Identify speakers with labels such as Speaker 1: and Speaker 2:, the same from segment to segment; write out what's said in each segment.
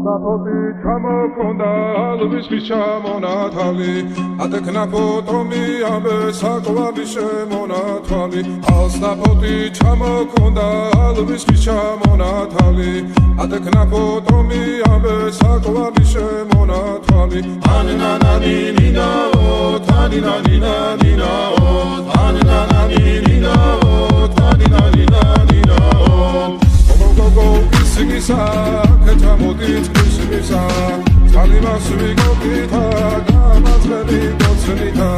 Speaker 1: Alsapoti ჩამოქონდა ალვის ჩამონათალი ატექნა ფოტომი ამე საკვარი შემონათვალი Alsapoti ჩამოქონდა ალვის ჩამონათალი ატექნა ფოტომი ამე საკვარი შემონათვალი ანანანინინაო თანინანინანინაო ანანანინინაო თანინანინანინაო Go Sigisa, Katamodit, Sigisa, Talimas, Vigopita, Gamas, Vedi, Dotsenita,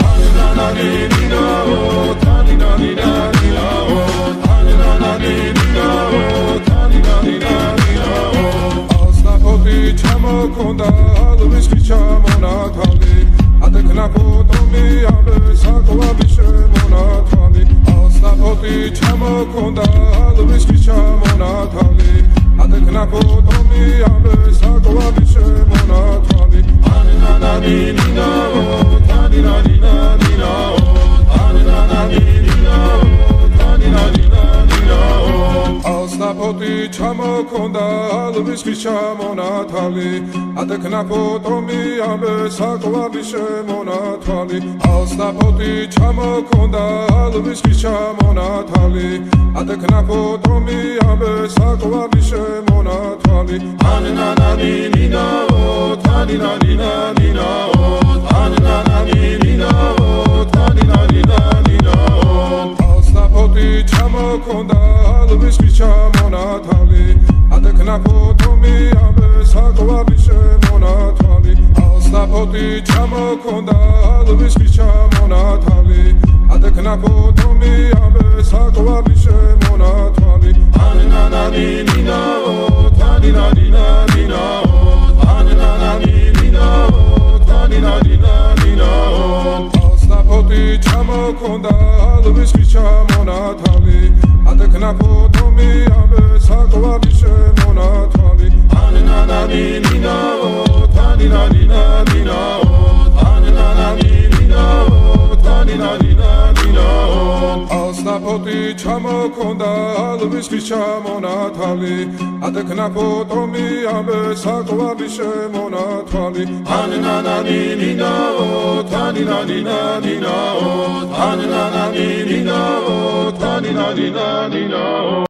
Speaker 1: Anananina, Taninanina, Anananina, Taninanina, Alsapoti, Chamokonda, Luis Chamonatali, Ateknapo, Tomi, Abe, Sakwa, Bishemonatali, Alsapoti, Chamokonda, Luis Chamonatali, Atekna Potomi, Abe, Sakwa, Bishemonatali, Anananina, Taninanina, Anananina, Taninanina, Alsapoti, Chamokonda, Luis Chamonatali, Atekna Potomi, Abe, Sakwa, Bishemonatali, Alsapoti, Chamokonda, Luis Chamonatali, Atekna Potomi, Abe, Sakwa, Bishemonatali, Anananina, Taninanina, Anananina, Taninanina, Alsapoti, Chamokonda, Luis Chamonatali, Atekna Potomi, Abe, Sakwa, Bishemonatali, Alsapoti, Chamokonda, Luis Chamonatali, Atekna Potomi, Abe, Sakwa, Bishemonatali, Anananina, Taninanina, Anananina, Taninanina, Alsapoti, Chamokonda, Luis Chamonatali, Atekna Potomi, Abe, Sakwa, Bishemonatali, Anananina, Taninanina, Anananina, Taninanina, Alsapoti, Chamokonda, Luis Chamonatali, Atekna Potomi, Abe, Sakwa, Bishemonatali, Anananina, Taninanina, Anananina, Taninanina.